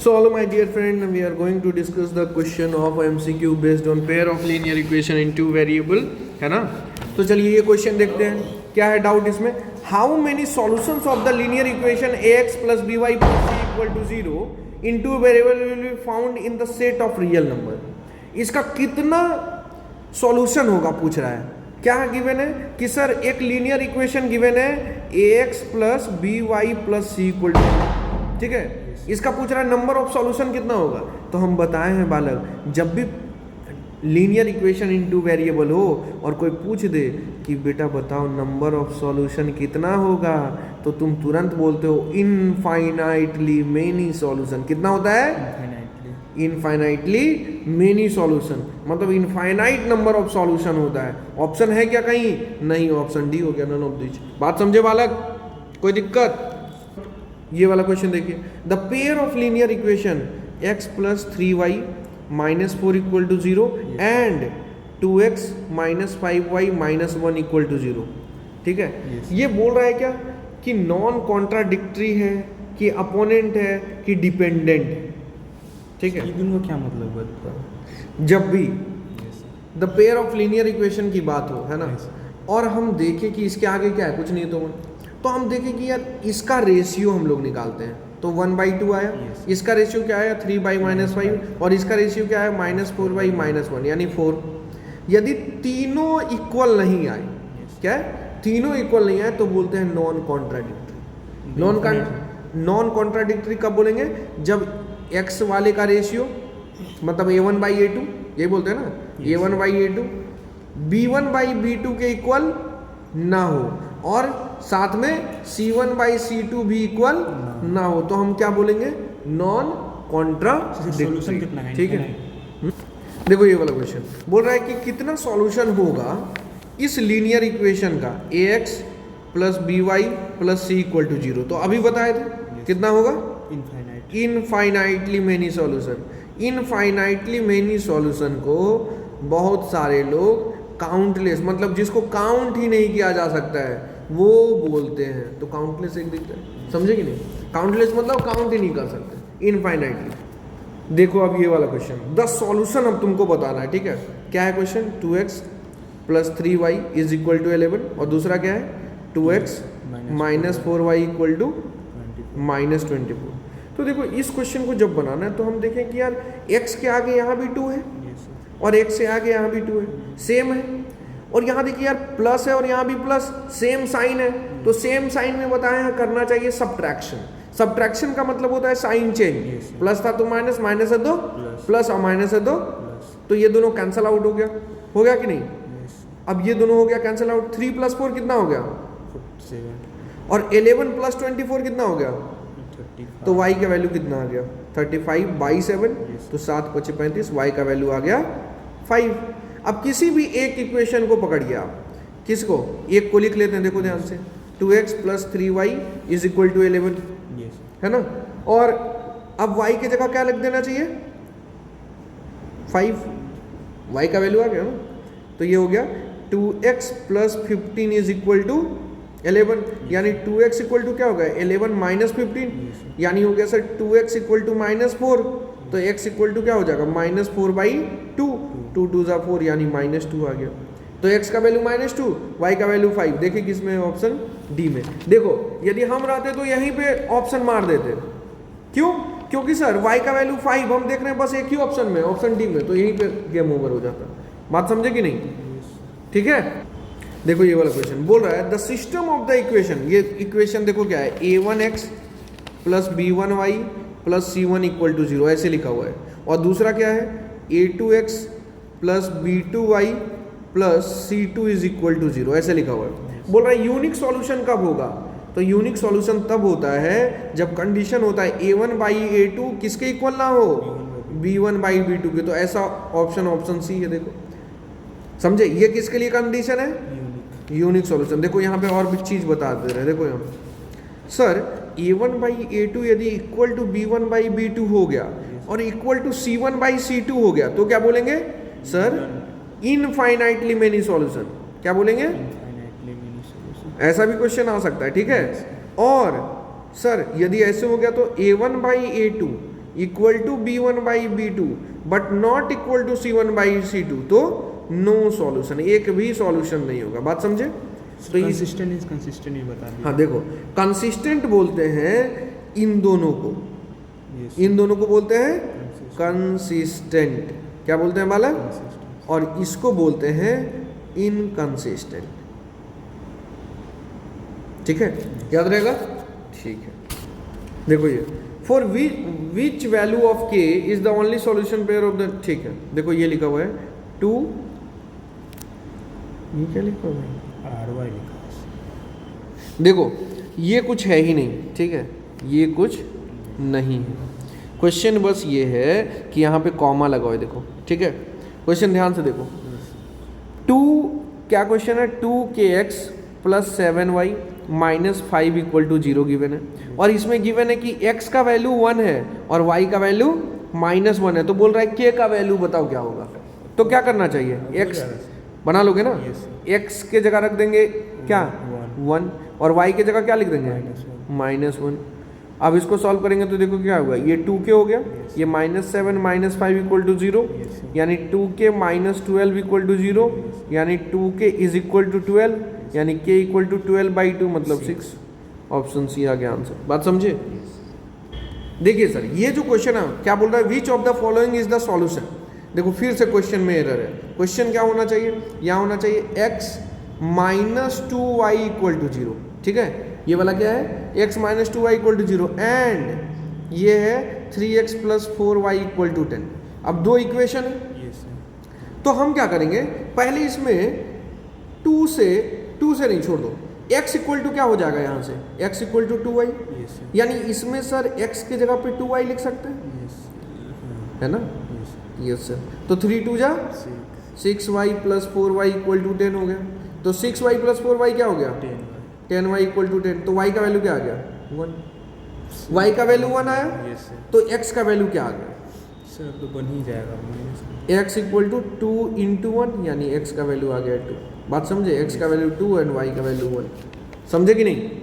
So hello my dear friend, we are going to discuss the question of MCQ based on pair of linear equation in two variable, है ना। तो चलिए ये question देखते हैं, क्या है डाउट इसमें। How many solutions of the linear equation ax plus by plus c equal to 0 in two variable will be found in the set of real number। इसका कितना सॉल्यूशन होगा पूछ रहा है। क्या गिवन है कि सर एक लीनियर इक्वेशन गिवन है ax plus by plus c equal to 0, ठीक है। इसका पूछ रहा है नंबर ऑफ सॉल्यूशन कितना होगा। तो हम बताए हैं बालक, जब भी linear equation in two variable हो और कोई पूछ दे कि बेटा बताओ नंबर ऑफ सॉल्यूशन कितना होगा, तो तुम तुरंत बोलते हो इनफाइनाइटली मेनी सॉल्यूशन। कितना होता है? इनफाइनाइटली मेनी सॉल्यूशन, मतलब इनफाइनाइट नंबर ऑफ सॉल्यूशन होता है। ऑप्शन है क्या कहीं? नहीं, ऑप्शन डी हो गया, नन ऑफ दिस। बात समझे बालक? कोई दिक्कत? ये वाला क्वेश्चन देखिए, the pair of linear equation x plus 3y minus 4 equal to 0 and 2x minus 5y minus 1 equal to 0, ठीक है। ये बोल रहा है क्या कि नॉन कॉन्ट्राडिक्टरी है, कि अपोनेंट है, कि डिपेंडेंट है, ठीक है। इनका क्या मतलब है? जब भी the pair of linear equation की बात हो, है ना, और हम देखें कि इसके आगे क्या है, कुछ नहीं तो हम देखें कि यार इसका रेशियो हम लोग निकालते हैं, तो 1/2 आया। इसका रेशियो क्या आया? 3/-5, और इसका रेशियो क्या है? -4/-1 यानी 4। यदि तीनों इक्वल नहीं आए, क्या है? तीनों इक्वल नहीं आए तो बोलते हैं नॉन कॉन्ट्राडिक्टरी। नॉन कॉन्ट्राडिक्टरी कब बोलेंगे? जब x वाले का रेशियो मतलब a1/a2, ये बोलते हैं ना, a1/a2 b1/b2 के इक्वल ना हो, और साथ में c1/c2 भी इक्वल ना हो, तो हम क्या बोलेंगे? नॉन कॉन्ट्राडिक्टरी, ठीक है। देखो ये वाला क्वेश्चन बोल रहा है कि कितना सॉल्यूशन होगा इस लीनियर इक्वेशन का ax plus by plus c equal to 0। तो अभी बताए थे कितना होगा? Infinitely many solution. Infinitely many solution को बहुत सारे लोग काउंटलेस, मतलब जिसको काउंट ही नहीं किया जा सकता है, वो बोलते हैं। तो काउंटलेस एक दिखता है, समझे कि नहीं? काउंटलेस मतलब काउंट ही नहीं कर सकते, इनफाइनाइटली। देखो अब ये वाला क्वेश्चन, द सॉल्यूशन अब तुमको बताना है, ठीक है। क्या है question? 2x plus 3y is equal to 11, और दूसरा क्या है? 2x minus 4y equal to -24। तो देखो इस क्वेश्चन को जब बनाना है तो हम देखें कि यार x के आगे यहाँ भी 2 है और x से आगे यहाँ भी 2 है, सेम है। और यहाँ देखिए यार प्लस है और यहाँ भी प्लस, सेम साइन है, तो सेम साइन में बताया है करना चाहिए सब्ट्रैक्शन। सब्ट्रैक्शन का मतलब होता है साइन चेंज। प्लस था तो माइनस, माइनस है तो प्लस, और माइनस है तो ये दोनों कैंसिल आउट हो गया कि नहीं? अब ये दोनों हो गया कैंसिल आउट। 3 + 4 कितना हो गया? 7। और 11 + 24 कितना हो गया? 35। तो y का वैल्यू कितना आ गया? 35/7, तो 7 × 5 = 35, y का वैल्यू आ गया 5। अब किसी भी एक इक्वेशन को पकड़िए आप, किसको? एक को लिख लेते हैं, देखो ध्यान से, 2x plus 3y is equal to 11, है ना। और अब y की जगह क्या लिख देना चाहिए? 5, y का वैल्यू आ गया ना। तो ये हो गया 2x plus 15 is equal to 11, यानी 2x इक्वल टू क्या हो गया? 11 माइनस 15, यानी हो गया सर 2x इक्वल टू -4, तो x इक्वल टू क्या हो जाएगा? -4/2, 2 × 2 = 4, यानी -2 आ गया। तो x का वैल्यू -2, y का वैल्यू 5। देखिए किसमें? ऑप्शन डी में। देखो यदि हम रहते तो यहीं पे ऑप्शन मार देते। क्यों? क्योंकि सर y का वैल्यू 5 हम देख रहे हैं बस एक ही ऑप्शन में, ऑप्शन डी में, तो यहीं पे गेम ओवर हो जाता। बात समझे कि नहीं? ठीक है। देखो ये वाला क्वेश्चन बोल रहा है the system of the equation. ये इक्वेशन देखो क्या है? a1x plus b1y plus c1 equal to 0, ऐसे लिखा हुआ है। और दूसरा क्या है? a2x plus b2y plus c2 is equal to 0, ऐसे लिखा हुआ है। बोल रहा है यूनिक सॉल्यूशन कब होगा? तो यूनिक सॉल्यूशन तब होता है जब कंडीशन होता है a1/a2 किसके इक्वल ना हो? b1/b2 के। तो ऐसा ऑप्शन सी है। देखो समझे, ये किसके लिए कंडीशन है? Unique solution. देखो यहाँ पे और भी चीज बता दे रहे हैं। देखो यहाँ सर a1/a2 यदि इक्वल टू b1/b2 हो गया और इक्वल टू c1/c2 हो गया, तो क्या बोलेंगे सर? Infinitely many solution. क्या बोलेंगे? ऐसा भी क्वेश्चन आ सकता है, ठीक है। और सर यदि ऐसे हो गया तो a1/a2 equal to B1 by B2 but not equal to C1 by C2 तो नो सॉल्यूशन, एक भी सॉल्यूशन नहीं होगा। बात समझे? तो कंसिस्टेंट इज कंसिस्टेंट ही बता दिया। हाँ देखो, कंसिस्टेंट बोलते हैं इन दोनों को, Yes. इन दोनों को बोलते हैं कंसिस्टेंट। क्या बोलते हैं बालक? Consistent. और इसको बोलते हैं इनकंसिस्टेंट। ठीक है, याद रहेगा? ठीक है, देखो ये for which value of k is the only solution pair of the, ठीक है, देखो ये लिखा हुआ है 2, ये क्या लिखा हुआ है? RY लिखा है। देखो ये कुछ है ही नहीं, ठीक है, ये कुछ नहीं है। क्वेश्चन बस ये है कि यहाँ पे कॉमा लगा हुआ है, देखो, ठीक है। क्वेश्चन ध्यान से देखो, 2 क्या क्वेश्चन है, 2kx plus 7y minus 5 equal to 0 given है, और इसमें गिवन है कि x का वैल्यू 1 है और y का वैल्यू -1 है, तो बोल रहा है k का वैल्यू बताओ क्या होगा। तो क्या करना चाहिए, x बना लोगे ना, x के जगह रख देंगे क्या 1 और y के जगह क्या लिख देंगे -1। अब इसको सॉल्व करेंगे तो देखो क्या होगा, ये 2k हो गया, ये -7 -5 इक्वल टू 0, यानी 2k -12 इक्वल टू 0, यानी 2k इज इक्वल टू 12, यानी k इक्वल टू 12/2 मतलब 6। ऑप्शन सी आ गया आंसर। बात समझे? देखिए सर, ये जो क्वेश्चन है क्या बोल रहा है, which of the following is the solution. देखो फिर से क्वेश्चन में एरर है। क्वेश्चन क्या होना चाहिए, यहाँ होना चाहिए x -2y इक्वल टू 0, ठीक है, ये वाला क्या है, x -2y equal to 0 and ये है 3x + 4y इक्वल टू 10। अब दो इक्वेशन है, तो हम क्या करेंगे, पहले इसमें 2 से नहीं छोड़ दो, x इक्वल टू क्या हो जाएगा यहाँ से, x इक्वल टू 2y, यानी इसमें सर x की जगह पे 2y लिख सकते हैं, है ना? Yes sir. तो 3 2 जा 6y + 4y इक्वल टू 10 हो गया, तो 6y + 4y क्या हो गया 10y इक्वल टू 10, तो y का वैल्यू क्या आ गया 1, y का वैल्यू 1 आया, तो x का वैल्यू क्या आ गया सर, तो बन ही जाएगा x इक्वल टू 2 × 1, यानी x का वैल्यू आ गया 2। बात समझे, x का वैल्यू 2 एंड y का वैल्यू 1। समझे कि नहीं?